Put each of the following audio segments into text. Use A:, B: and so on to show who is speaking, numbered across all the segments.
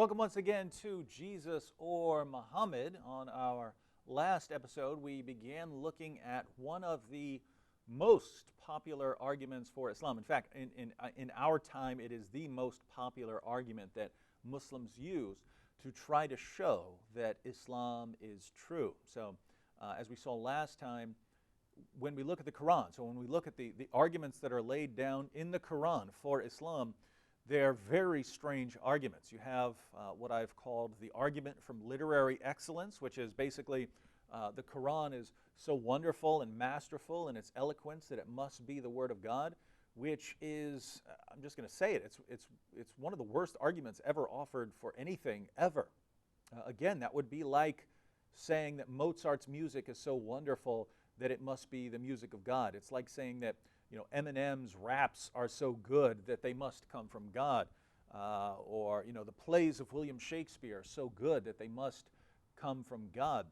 A: Welcome once again to Jesus or Muhammad. On our last episode, we began looking at one of the most popular arguments for Islam. In fact, in our time, it is the most popular argument that Muslims use to try to show that Islam is true. So, as we saw last time, when we look at the Quran, so when we look at the arguments that are laid down in the Quran for Islam, they're very strange arguments. You have what I've called the argument from literary excellence, which is basically the Quran is so wonderful and masterful in its eloquence that it must be the Word of God, which is, I'm just going to say it, it's one of the worst arguments ever offered for anything ever. Again, that would be like saying that Mozart's music is so wonderful that it must be the music of God. It's like saying that Eminem's raps are so good that they must come from God. Or the plays of William Shakespeare are so good that they must come from God.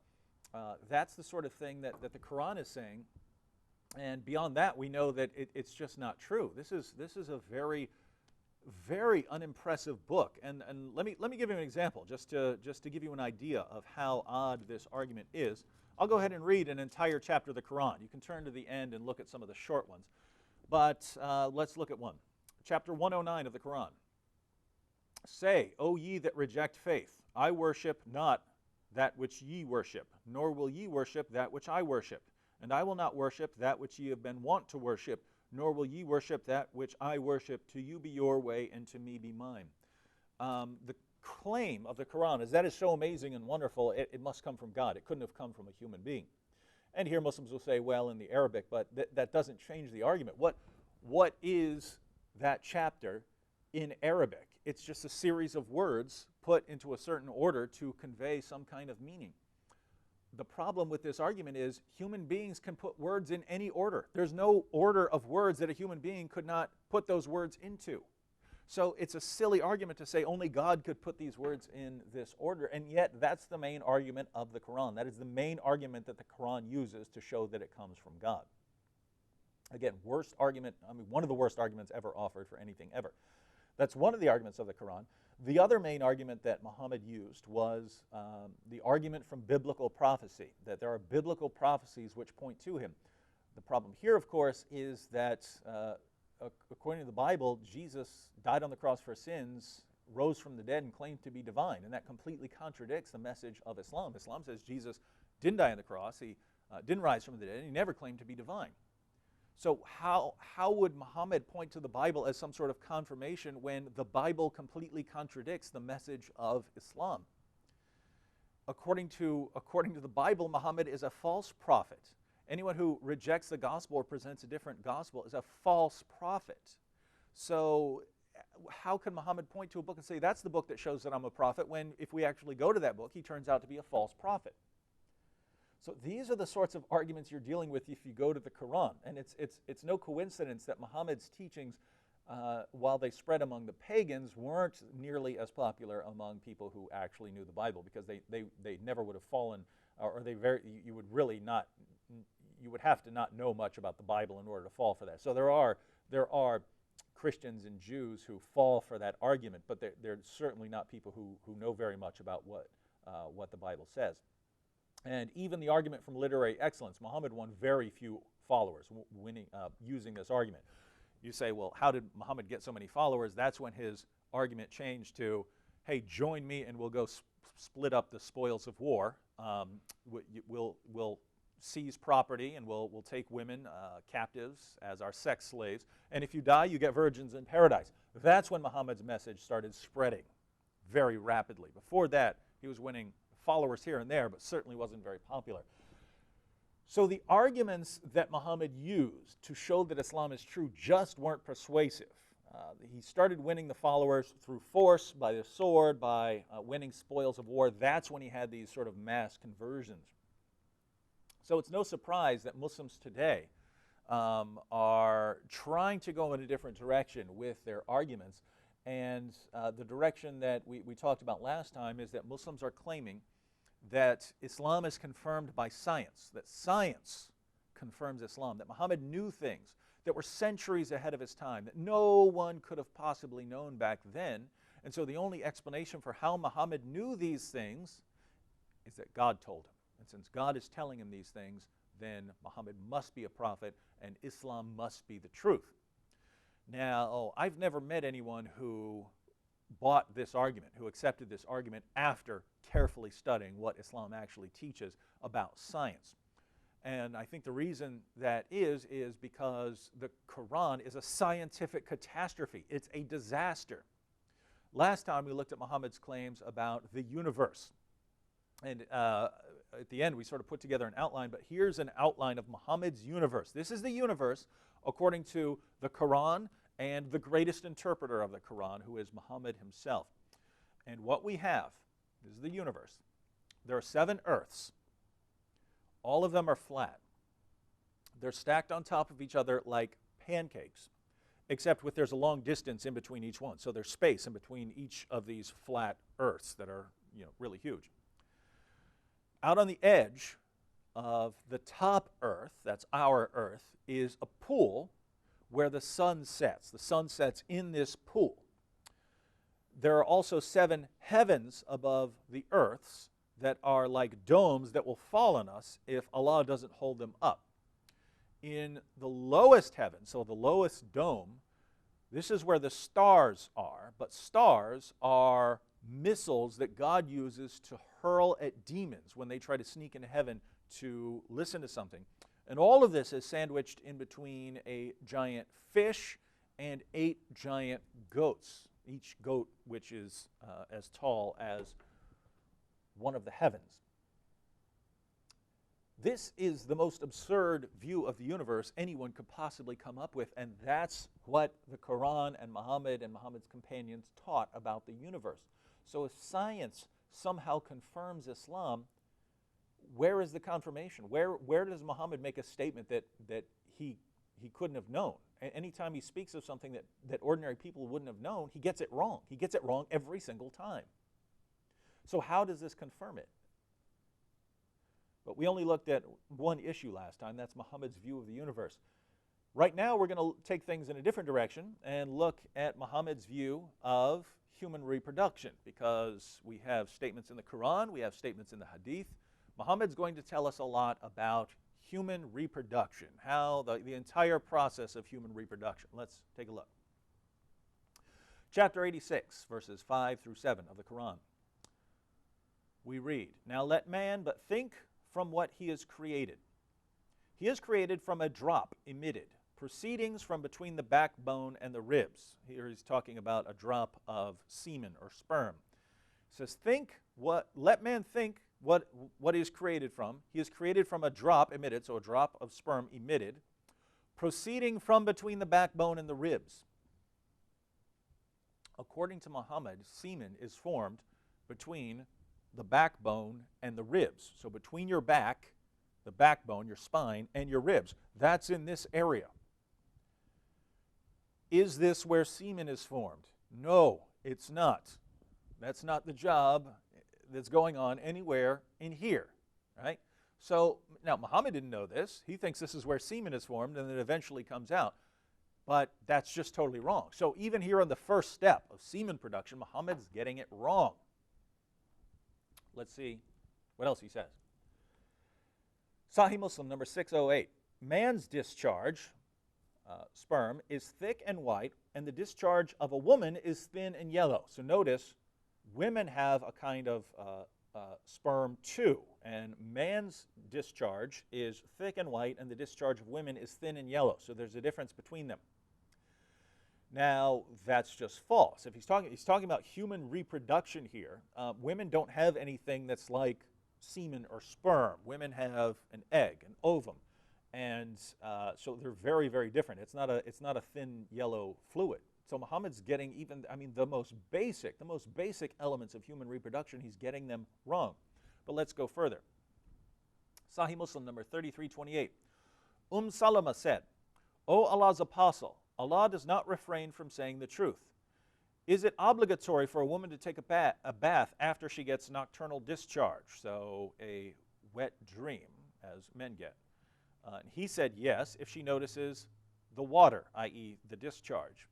A: That's the sort of thing that the Quran is saying. And beyond that, we know that it's just not true. This is a very, very unimpressive book. And let me give you an example, just to give you an idea of how odd this argument is. I'll go ahead and read an entire chapter of the Quran. You can turn to the end and look at some of the short ones. But let's look at one. Chapter 109 of the Quran. Say, O ye that reject faith, I worship not that which ye worship, nor will ye worship that which I worship. And I will not worship that which ye have been wont to worship, nor will ye worship that which I worship. To you be your way, and to me be mine. The claim of the Quran is that is so amazing and wonderful, it must come from God. It couldn't have come from a human being. And here Muslims will say, well, in the Arabic, but that doesn't change the argument. What is that chapter in Arabic? It's just a series of words put into a certain order to convey some kind of meaning. The problem with this argument is human beings can put words in any order. There's no order of words that a human being could not put those words into. So it's a silly argument to say only God could put these words in this order, and yet that's the main argument of the Quran. That is the main argument that the Quran uses to show that it comes from God. Again, worst argument, one of the worst arguments ever offered for anything ever. That's one of the arguments of the Quran. The other main argument that Muhammad used was the argument from biblical prophecy, that there are biblical prophecies which point to him. The problem here, of course, is that according to the Bible, Jesus died on the cross for sins, rose from the dead, and claimed to be divine. And that completely contradicts the message of Islam. Islam says Jesus didn't die on the cross, he didn't rise from the dead, and he never claimed to be divine. So how would Muhammad point to the Bible as some sort of confirmation when the Bible completely contradicts the message of Islam? According to the Bible, Muhammad is a false prophet. Anyone who rejects the gospel or presents a different gospel is a false prophet. So how can Muhammad point to a book and say, that's the book that shows that I'm a prophet, when if we actually go to that book, he turns out to be a false prophet? So these are the sorts of arguments you're dealing with if you go to the Quran. And it's no coincidence that Muhammad's teachings, while they spread among the pagans, weren't nearly as popular among people who actually knew the Bible, because they never would have fallen, or you would have to not know much about the Bible in order to fall for that. So there are Christians and Jews who fall for that argument, but they're certainly not people who know very much about what the Bible says. And even the argument from literary excellence, Muhammad won very few followers using this argument. You say, well, how did Muhammad get so many followers? That's when his argument changed to, hey, join me and we'll go split up the spoils of war. We'll seize property and we'll take women captives as our sex slaves. And if you die, you get virgins in paradise. That's when Muhammad's message started spreading very rapidly. Before that, he was winning followers here and there, but certainly wasn't very popular. So the arguments that Muhammad used to show that Islam is true just weren't persuasive. He started winning the followers through force, by the sword, by winning spoils of war. That's when he had these sort of mass conversions. So it's no surprise that Muslims today are trying to go in a different direction with their arguments. And the direction that we talked about last time is that Muslims are claiming that Islam is confirmed by science, that science confirms Islam, that Muhammad knew things that were centuries ahead of his time, that no one could have possibly known back then, And so the only explanation for how Muhammad knew these things is that God told him. And since God is telling him these things, then Muhammad must be a prophet and Islam must be the truth. Now, I've never met anyone who bought this argument, who accepted this argument after carefully studying what Islam actually teaches about science. And I think the reason that is because the Quran is a scientific catastrophe. It's a disaster. Last time we looked at Muhammad's claims about the universe. And at the end we sort of put together an outline, but here's an outline of Muhammad's universe. This is the universe according to the Quran and the greatest interpreter of the Quran, who is Muhammad himself. And what we have, this is the universe. There are 7 earths. All of them are flat. They're stacked on top of each other like pancakes, except there's a long distance in between each one. So there's space in between each of these flat earths that are, really huge. Out on the edge of the top earth, that's our earth, is a pool where the sun sets. The sun sets in this pool. There are also 7 heavens above the earths that are like domes that will fall on us if Allah doesn't hold them up. In the lowest heaven, so the lowest dome, this is where the stars are, but stars are missiles that God uses to hurl at demons when they try to sneak into heaven to listen to something. And all of this is sandwiched in between a giant fish and 8 giant goats, each goat which is as tall as one of the heavens. This is the most absurd view of the universe anyone could possibly come up with, and that's what the Quran and Muhammad's companions taught about the universe. So if science somehow confirms Islam, where is the confirmation? Where does Muhammad make a statement that he couldn't have known? Anytime he speaks of something that ordinary people wouldn't have known, he gets it wrong. He gets it wrong every single time. So how does this confirm it? But we only looked at one issue last time. That's Muhammad's view of the universe. Right now we're going to take things in a different direction and look at Muhammad's view of human reproduction, because we have statements in the Quran, we have statements in the Hadith. Muhammad's going to tell us a lot about human reproduction, how the entire process of human reproduction. Let's take a look. Chapter 86, verses 5 through 7 of the Quran. We read, "Now let man but think from what he has created. He is created from a drop emitted, proceedings from between the backbone and the ribs." Here he's talking about a drop of semen or sperm. He says, let man think what he is created from. He is created from a drop emitted, so a drop of sperm emitted, proceeding from between the backbone and the ribs. According to Muhammad, semen is formed between the backbone and the ribs. So between your back, the backbone, your spine, and your ribs. That's in this area. Is this where semen is formed? No, it's not. That's not the job that's going on anywhere in here, right? So now Muhammad didn't know this. He thinks this is where semen is formed and then eventually comes out. But that's just totally wrong. So even here on the first step of semen production, Muhammad's getting it wrong. Let's see what else he says. Sahih Muslim number 608. Man's discharge, sperm, is thick and white, and the discharge of a woman is thin and yellow. So notice, women have a kind of sperm too, and man's discharge is thick and white, and the discharge of women is thin and yellow. So there's a difference between them. Now, that's just false. If he's talking about human reproduction here, women don't have anything that's like semen or sperm. Women have an egg, an ovum, and so they're very, very different. It's not a thin yellow fluid. So Muhammad's getting the most basic elements of human reproduction, he's getting them wrong. But let's go further. Sahih Muslim number 3328. Salama said, "O Allah's apostle, Allah does not refrain from saying the truth. Is it obligatory for a woman to take a bath after she gets nocturnal discharge?" So a wet dream, as men get. And he said yes, if she notices the water, i.e. the discharge.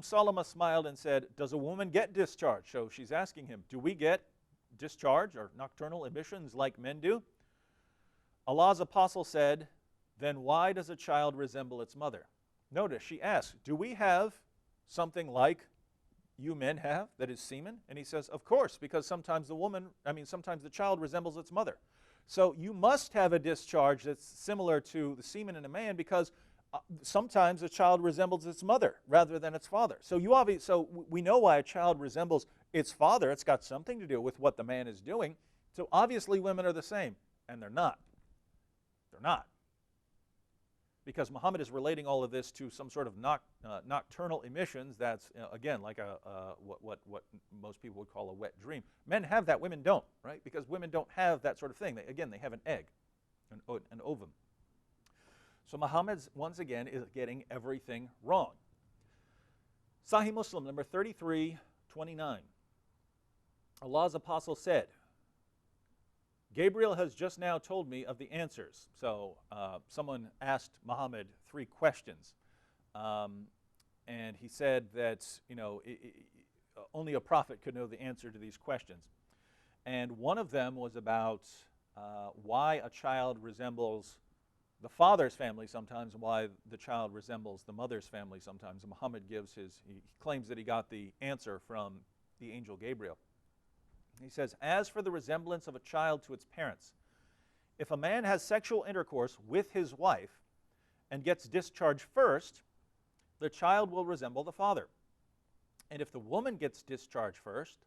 A: Salama smiled and said, does a woman get discharge? So she's asking him, do we get discharge or nocturnal emissions like men do? Allah's apostle said, then why does a child resemble its mother? Notice she asks, do we have something like you men have, that is semen? And he says, of course, because sometimes the child resembles its mother. So you must have a discharge that's similar to the semen in a man, because sometimes a child resembles its mother rather than its father. So we know why a child resembles its father. It's got something to do with what the man is doing. So obviously women are the same, and they're not. They're not. Because Muhammad is relating all of this to some sort of nocturnal emissions that's, again, like what most people would call a wet dream. Men have that, women don't, right? Because women don't have that sort of thing. They have an egg, an ovum. So Muhammad, once again, is getting everything wrong. Sahih Muslim, number 3329. Allah's apostle said, Gabriel has just now told me of the answers. So someone asked Muhammad 3 questions. And he said that, only a prophet could know the answer to these questions. And one of them was about why a child resembles the father's family sometimes, and why the child resembles the mother's family sometimes. And Muhammad he claims that he got the answer from the angel Gabriel. He says, as for the resemblance of a child to its parents, if a man has sexual intercourse with his wife and gets discharged first, the child will resemble the father. And if the woman gets discharged first,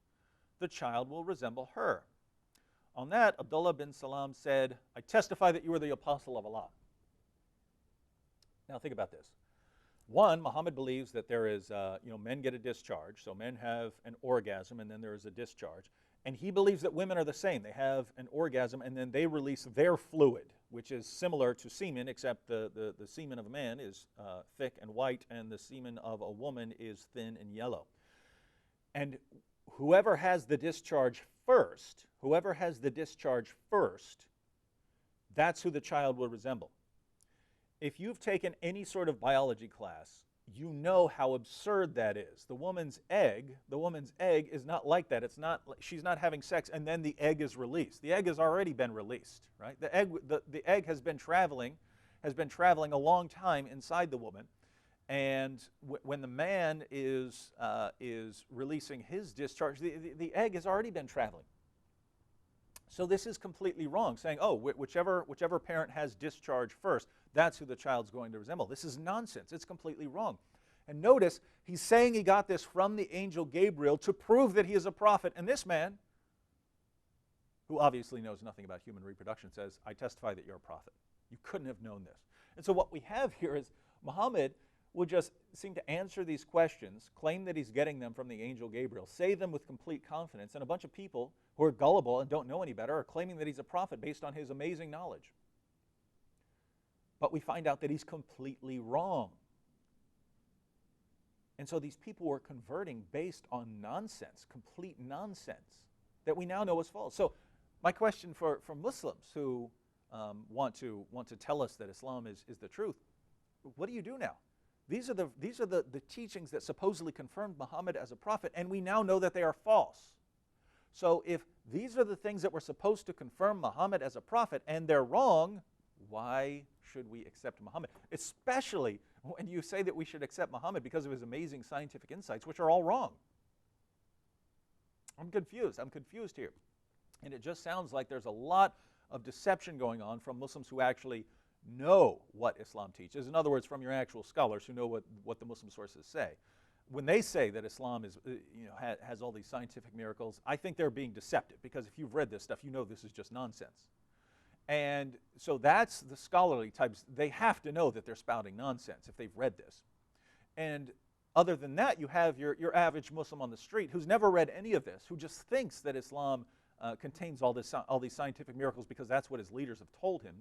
A: the child will resemble her. On that, Abdullah bin Salam said, I testify that you are the apostle of Allah. Now think about this. One, Muhammad believes that there is, men get a discharge, so men have an orgasm and then there is a discharge. And he believes that women are the same. They have an orgasm and then they release their fluid, which is similar to semen, except the semen of a man is thick and white and the semen of a woman is thin and yellow. And whoever has the discharge first, that's who the child will resemble. If you've taken any sort of biology class, you know how absurd that is. The woman's egg is not like that. She's not having sex and then the egg is released. The egg has already been released, right? The egg has been traveling a long time inside the woman, and when the man is releasing his discharge, the egg has already been traveling. So this is completely wrong, saying, oh, whichever parent has discharge first, that's who the child's going to resemble. This is nonsense. It's completely wrong. And notice, he's saying he got this from the angel Gabriel to prove that he is a prophet. And this man, who obviously knows nothing about human reproduction, says, I testify that you're a prophet. You couldn't have known this. And so what we have here is Muhammad would just seem to answer these questions, claim that he's getting them from the angel Gabriel, say them with complete confidence, and a bunch of people who are gullible and don't know any better are claiming that he's a prophet based on his amazing knowledge. But we find out that he's completely wrong. And so these people were converting based on nonsense, complete nonsense, that we now know is false. So my question for Muslims who want to tell us that Islam is the truth, what do you do now? These are the teachings that supposedly confirmed Muhammad as a prophet, and we now know that they are false. So if these are the things that were supposed to confirm Muhammad as a prophet, and they're wrong, why should we accept Muhammad? Especially when you say that we should accept Muhammad because of his amazing scientific insights, which are all wrong. I'm confused here. And it just sounds like there's a lot of deception going on from Muslims who actually know what Islam teaches. In other words, from your actual scholars who know what the Muslim sources say. When they say that Islam is, has all these scientific miracles, I think they're being deceptive, because if you've read this stuff, you know this is just nonsense. And so that's the scholarly types. They have to know that they're spouting nonsense if they've read this. And other than that, you have your average Muslim on the street who's never read any of this, who just thinks that Islam contains all these scientific miracles because that's what his leaders have told him.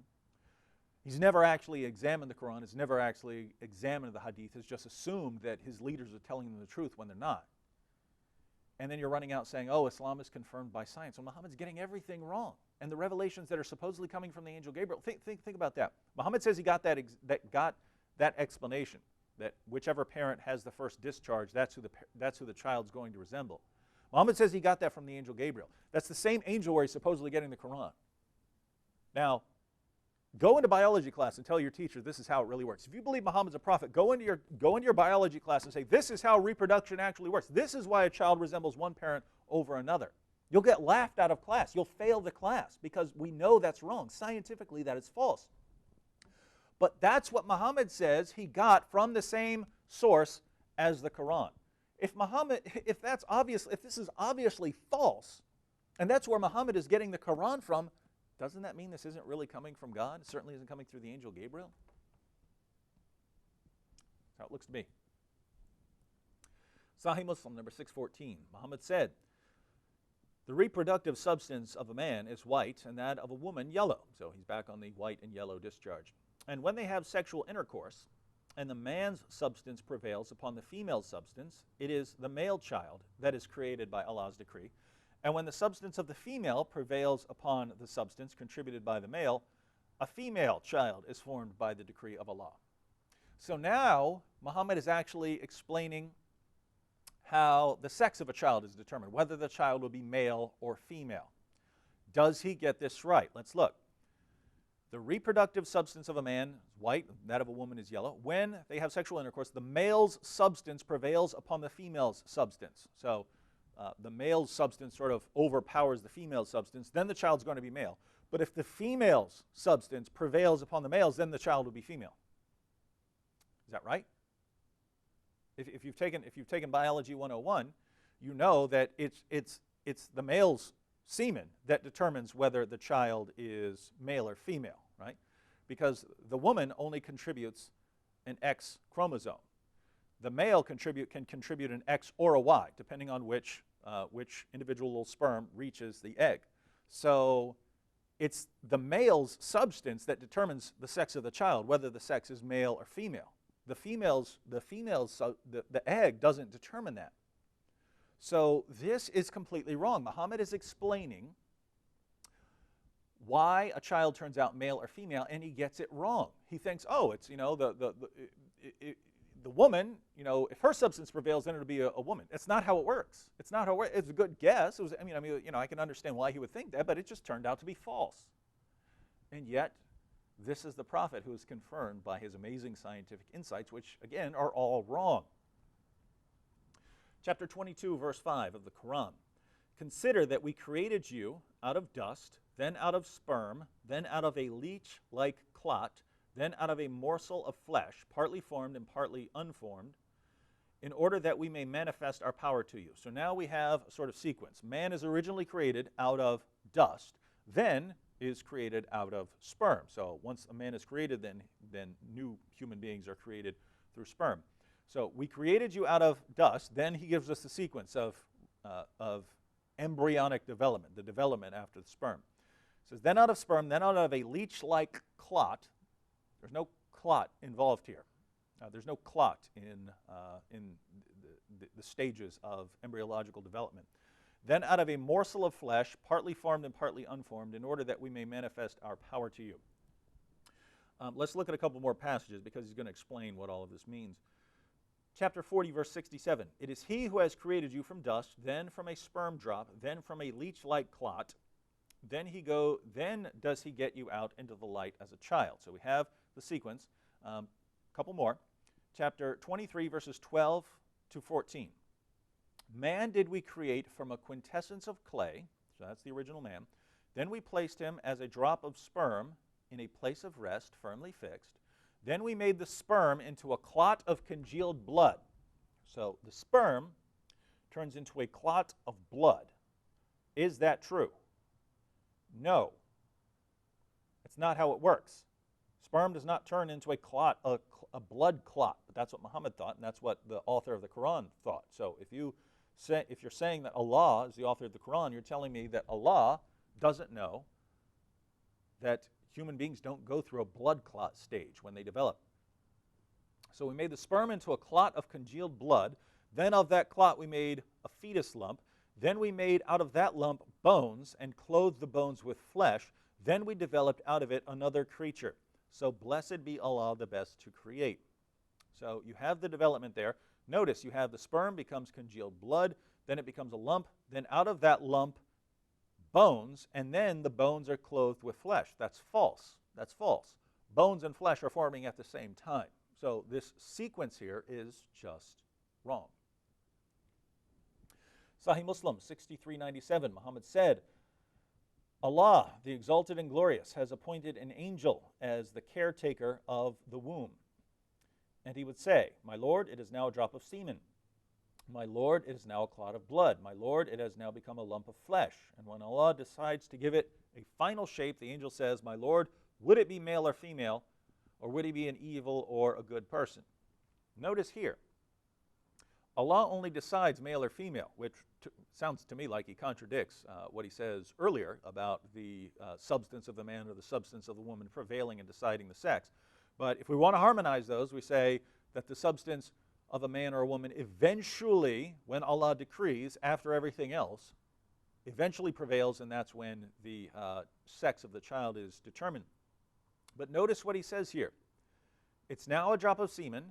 A: He's never actually examined the Quran, has never actually examined the Hadith, has just assumed that his leaders are telling them the truth when they're not. And then you're running out saying, oh, Islam is confirmed by science. Well, Muhammad's getting everything wrong. And the revelations that are supposedly coming from the angel Gabriel, think about that. Muhammad says he got that explanation that whichever parent has the first discharge, that's who the child's going to resemble. Muhammad says he got that from the angel Gabriel. That's the same angel where he's supposedly getting the Quran. Now, go into biology class and tell your teacher this is how it really works. If you believe Muhammad's a prophet, go into your biology class and say this is how reproduction actually works. This is why a child resembles one parent over another. You'll get laughed out of class. You'll fail the class because we know that's wrong. Scientifically, that is false. But that's what Muhammad says he got from the same source as the Quran. If this is obviously false, and that's where Muhammad is getting the Quran from, doesn't that mean this isn't really coming from God? It certainly isn't coming through the angel Gabriel. That's how it looks to me. Sahih Muslim, number 614. Muhammad said, the reproductive substance of a man is white and that of a woman yellow. So he's back on the white and yellow discharge. And when they have sexual intercourse, and the man's substance prevails upon the female substance, it is the male child that is created by Allah's decree. And when the substance of the female prevails upon the substance contributed by the male, a female child is formed by the decree of Allah. So now Muhammad is actually explaining how the sex of a child is determined, whether the child will be male or female. Does he get this right? Let's look. The reproductive substance of a man is white, that of a woman is yellow. When they have sexual intercourse, the male's substance prevails upon the female's substance. So the male's substance sort of overpowers the female's substance, then the child's going to be male. But if the female's substance prevails upon the male's, then the child will be female. Is that right? If you've taken Biology 101, you know that it's the male's semen that determines whether the child is male or female, right? Because the woman only contributes an X chromosome. The male can contribute an X or a Y, depending on which individual sperm reaches the egg. So it's the male's substance that determines the sex of the child, whether the sex is male or female. The egg doesn't determine that. So this is completely wrong. Muhammad is explaining why a child turns out male or female, and he gets it wrong. He thinks, oh, it's the woman, if her substance prevails, then it'll be a woman. It's not how it works. It's not how it works. It's a good guess. I can understand why he would think that, but it just turned out to be false. And yet, this is the prophet who is confirmed by his amazing scientific insights, which, again, are all wrong. Chapter 22, verse 5 of the Quran. Consider that we created you out of dust, then out of sperm, then out of a leech-like clot, then out of a morsel of flesh, partly formed and partly unformed, in order that we may manifest our power to you. So now we have a sort of sequence. Man is originally created out of dust, then is created out of sperm. So once a man is created, then new human beings are created through sperm. So we created you out of dust, then he gives us the sequence of embryonic development, the development after the sperm. It says, then out of sperm, then out of a leech-like clot. There's no clot involved here. There's no clot in the stages of embryological development. Then out of a morsel of flesh, partly formed and partly unformed, in order that we may manifest our power to you. Let's look at a couple more passages because he's going to explain what all of this means. Chapter 40, verse 67. It is he who has created you from dust, then from a sperm drop, then from a leech-like clot. Then does he get you out into the light as a child. So we have the sequence. A couple more. Chapter 23, verses 12 to 14. Man did we create from a quintessence of clay, so that's the original man. Then we placed him as a drop of sperm in a place of rest, firmly fixed. Then we made the sperm into a clot of congealed blood. So the sperm turns into a clot of blood. Is that true? No. It's not how it works. Sperm does not turn into a clot, a blood clot. But that's what Muhammad thought, and that's what the author of the Quran thought. So if you're saying that Allah is the author of the Quran, you're telling me that Allah doesn't know that human beings don't go through a blood clot stage when they develop. So we made the sperm into a clot of congealed blood. Then of that clot we made a fetus lump. Then we made out of that lump bones and clothed the bones with flesh. Then we developed out of it another creature. So blessed be Allah, the best to create. So you have the development there. Notice you have the sperm becomes congealed blood, then it becomes a lump, then out of that lump, bones, and then the bones are clothed with flesh. That's false. That's false. Bones and flesh are forming at the same time. So this sequence here is just wrong. Sahih Muslim 6397, Muhammad said, Allah, the exalted and glorious, has appointed an angel as the caretaker of the womb. And he would say, my Lord, it is now a drop of semen. My Lord, it is now a clot of blood. My Lord, it has now become a lump of flesh. And when Allah decides to give it a final shape, the angel says, my Lord, would it be male or female, or would he be an evil or a good person? Notice here, Allah only decides male or female, which sounds to me like he contradicts what he says earlier about the substance of the man or the substance of the woman prevailing and deciding the sex. But if we want to harmonize those, we say that the substance of a man or a woman eventually, when Allah decrees, after everything else, eventually prevails, and that's when the sex of the child is determined. But notice what he says here. It's now a drop of semen,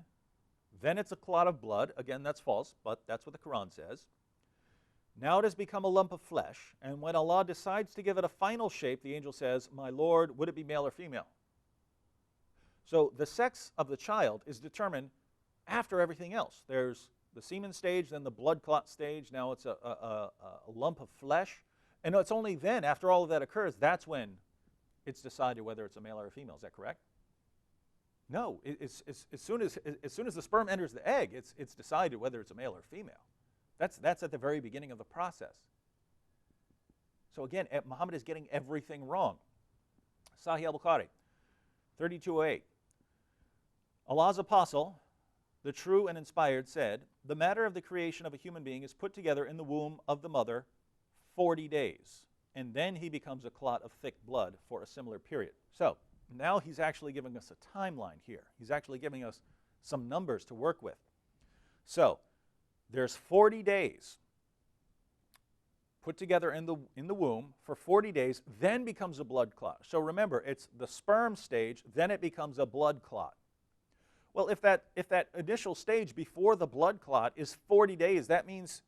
A: then it's a clot of blood. Again, that's false, but that's what the Quran says. Now it has become a lump of flesh, and when Allah decides to give it a final shape, the angel says, my Lord, would it be male or female? So the sex of the child is determined after everything else. There's the semen stage, then the blood clot stage, now it's a lump of flesh. And it's only then, after all of that occurs, that's when it's decided whether it's a male or a female. Is that correct? No, as soon as the sperm enters the egg, it's decided whether it's a male or female. That's at the very beginning of the process. So again, Muhammad is getting everything wrong. Sahih al-Bukhari, 3208. Allah's apostle, the true and inspired, said, the matter of the creation of a human being is put together in the womb of the mother 40 days, and then he becomes a clot of thick blood for a similar period. So now he's actually giving us a timeline here. He's actually giving us some numbers to work with. So there's 40 days put together in the womb for 40 days, then becomes a blood clot. So remember, it's the sperm stage, then it becomes a blood clot. Well, if that initial stage before the blood clot is 40 days, that means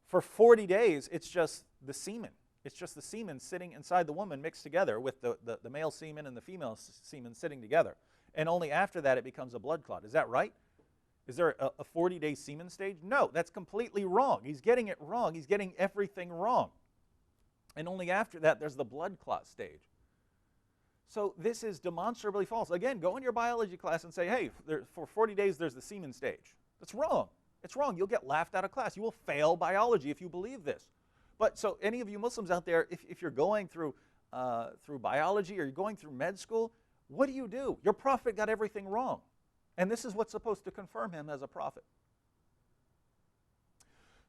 A: for 40 days it's just the semen. It's just the semen sitting inside the woman mixed together with the male semen and the female semen sitting together. And only after that it becomes a blood clot. Is that right? Is there a 40-day semen stage? No, that's completely wrong. He's getting it wrong. He's getting everything wrong. And only after that there's the blood clot stage. So this is demonstrably false. Again, go in your biology class and say, hey, for 40 days there's the semen stage. That's wrong. It's wrong. You'll get laughed out of class. You will fail biology if you believe this. But so any of you Muslims out there, if you're going through biology or you're going through med school, what do? Your prophet got everything wrong. And this is what's supposed to confirm him as a prophet.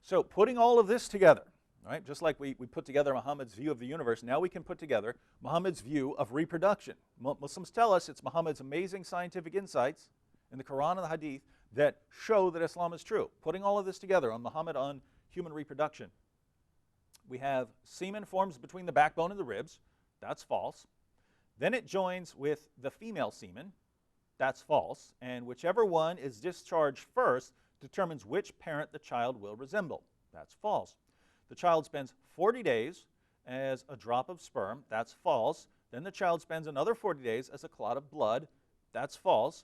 A: So putting all of this together, right, just like we put together Muhammad's view of the universe, now we can put together Muhammad's view of reproduction. Muslims tell us it's Muhammad's amazing scientific insights in the Quran and the Hadith that show that Islam is true. Putting all of this together on Muhammad on human reproduction. We have semen forms between the backbone and the ribs. That's false. Then it joins with the female semen. That's false. And whichever one is discharged first determines which parent the child will resemble. That's false. The child spends 40 days as a drop of sperm. That's false. Then the child spends another 40 days as a clot of blood. That's false.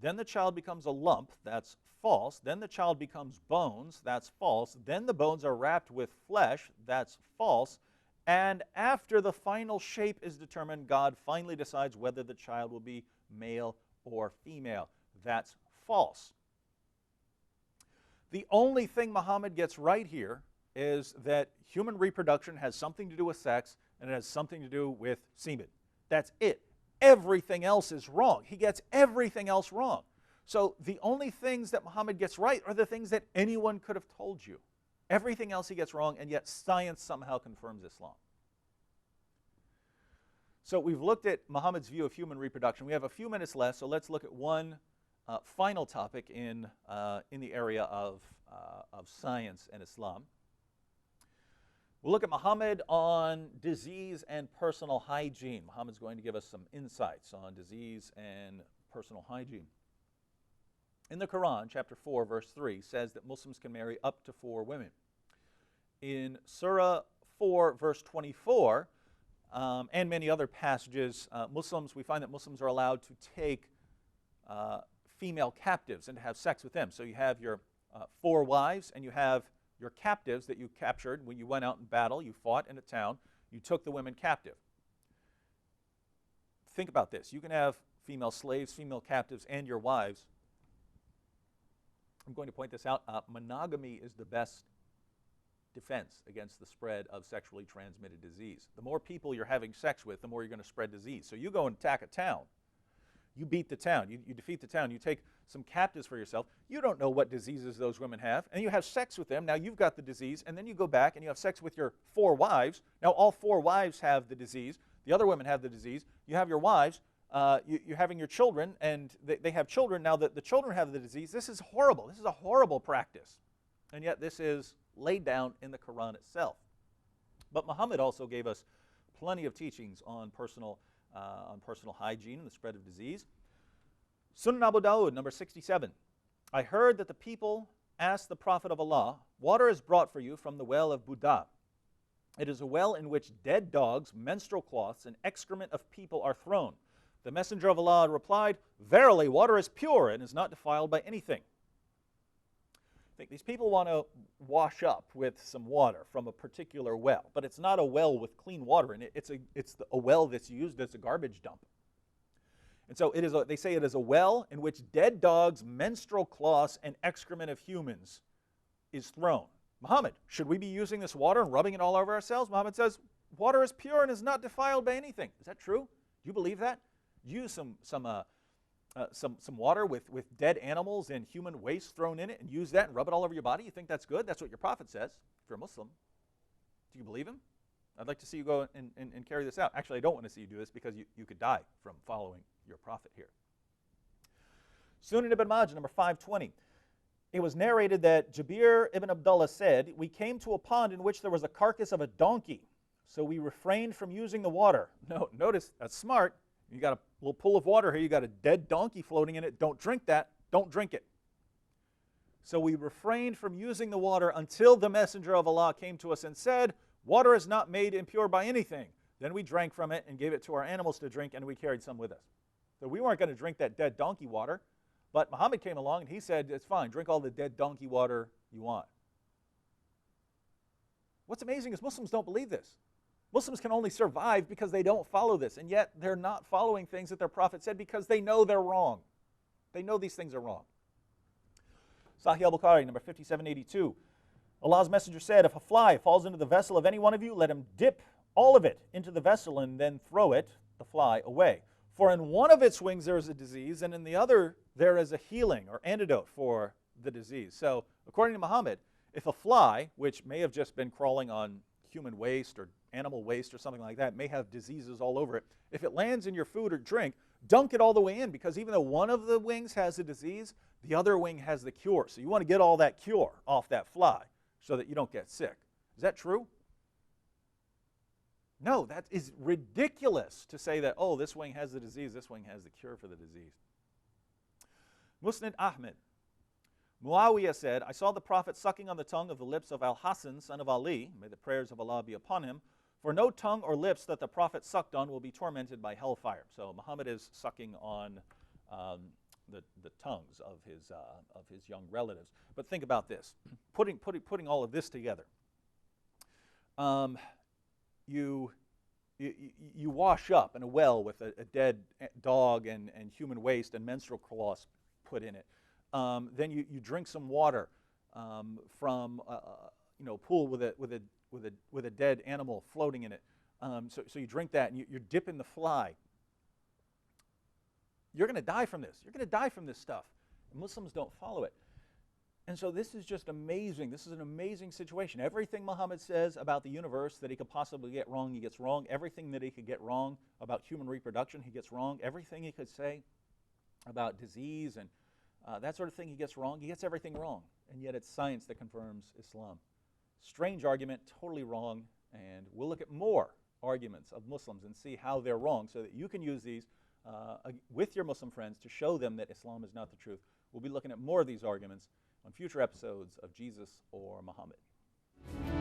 A: Then the child becomes a lump. That's false. Then the child becomes bones. That's false. Then the bones are wrapped with flesh. That's false. And after the final shape is determined, God finally decides whether the child will be male or female. That's false. The only thing Muhammad gets right here is that human reproduction has something to do with sex and it has something to do with semen. That's it. Everything else is wrong. He gets everything else wrong. So the only things that Muhammad gets right are the things that anyone could have told you. Everything else he gets wrong, and yet science somehow confirms Islam. So we've looked at Muhammad's view of human reproduction. We have a few minutes left, so let's look at one final topic in the area of science and Islam. We'll look at Muhammad on disease and personal hygiene. Muhammad's going to give us some insights on disease and personal hygiene. in the Quran, chapter 4, verse 3, says that Muslims can marry up to 4 women. In Surah 4, verse 24, and many other passages, we find that Muslims are allowed to take female captives and to have sex with them. So you have your 4 wives, and you have your captives that you captured when you went out in battle. You fought in a town. You took the women captive. Think about this. You can have female slaves, female captives, and your wives. I'm going to point this out. Monogamy is the best defense against the spread of sexually transmitted disease. The more people you're having sex with, the more you're going to spread disease. So you go and attack a town. You beat the town. You defeat the town. You take some captives for yourself. You don't know what diseases those women have, and you have sex with them. Now you've got the disease, and then you go back and you have sex with your 4 wives. Now all 4 wives have the disease. The other women have the disease. You have your wives. You're having your children, and they have children. Now the children have the disease. This is horrible. This is a horrible practice. And yet this is laid down in the Quran itself. But Muhammad also gave us plenty of teachings on personal hygiene and the spread of disease. Sunan Abu Dawud, number 67. I heard that the people asked the Prophet of Allah, water is brought for you from the well of Buda. It is a well in which dead dogs, menstrual cloths, and excrement of people are thrown. The Messenger of Allah replied, verily, water is pure and is not defiled by anything. I think these people want to wash up with some water from a particular well, but it's not a well with clean water in it. It's a well that's used as a garbage dump. And so they say it is a well in which dead dogs, menstrual cloths, and excrement of humans is thrown. Muhammad, should we be using this water and rubbing it all over ourselves? Muhammad says, water is pure and is not defiled by anything. Is that true? Do you believe that? Use some water with dead animals and human waste thrown in it and use that and rub it all over your body? You think that's good? That's what your prophet says, if you're a Muslim. Do you believe him? I'd like to see you go and carry this out. Actually, I don't want to see you do this because you could die from following your prophet here. Sunan ibn Majah, number 520. It was narrated that Jabir ibn Abdullah said, we came to a pond in which there was a carcass of a donkey, so we refrained from using the water. No, notice, that's smart. You got a little pool of water here. You got a dead donkey floating in it. Don't drink that. Don't drink it. So we refrained from using the water until the Messenger of Allah came to us and said, water is not made impure by anything. Then we drank from it and gave it to our animals to drink, and we carried some with us. So we weren't going to drink that dead donkey water, but Muhammad came along and he said, it's fine, drink all the dead donkey water you want. What's amazing is Muslims don't believe this. Muslims can only survive because they don't follow this, and yet they're not following things that their prophet said because they know they're wrong. They know these things are wrong. Sahih al-Bukhari, number 5782. Allah's Messenger said, if a fly falls into the vessel of any one of you, let him dip all of it into the vessel and then throw it, the fly, away. For in one of its wings there is a disease, and in the other there is a healing or antidote for the disease. So, according to Muhammad, if a fly, which may have just been crawling on human waste or animal waste or something like that, may have diseases all over it, if it lands in your food or drink, dunk it all the way in, because even though one of the wings has a disease, the other wing has the cure. So you want to get all that cure off that fly so that you don't get sick. Is that true? No, that is ridiculous to say that, oh, this wing has the disease, this wing has the cure for the disease. Musnad Ahmed. Muawiyah said, I saw the Prophet sucking on the tongue of the lips of Al-Hasan, son of Ali, may the prayers of Allah be upon him, for no tongue or lips that the Prophet sucked on will be tormented by hellfire. So Muhammad is sucking on the tongues of his young relatives. But think about this, putting all of this together. You wash up in a well with a dead dog and human waste and menstrual cloths put in it. Then you drink some water from a pool with a dead animal floating in it. So you drink that and you're dipping the fly. You're going to die from this. You're going to die from this stuff. Muslims don't follow it. And so this is just amazing. This is an amazing situation. Everything Muhammad says about the universe that he could possibly get wrong, he gets wrong. Everything that he could get wrong about human reproduction, he gets wrong. Everything he could say about disease and that sort of thing, he gets wrong. He gets everything wrong. And yet it's science that confirms Islam. Strange argument, totally wrong. And we'll look at more arguments of Muslims and see how they're wrong so that you can use these with your Muslim friends to show them that Islam is not the truth. We'll be looking at more of these arguments on future episodes of Jesus or Muhammad.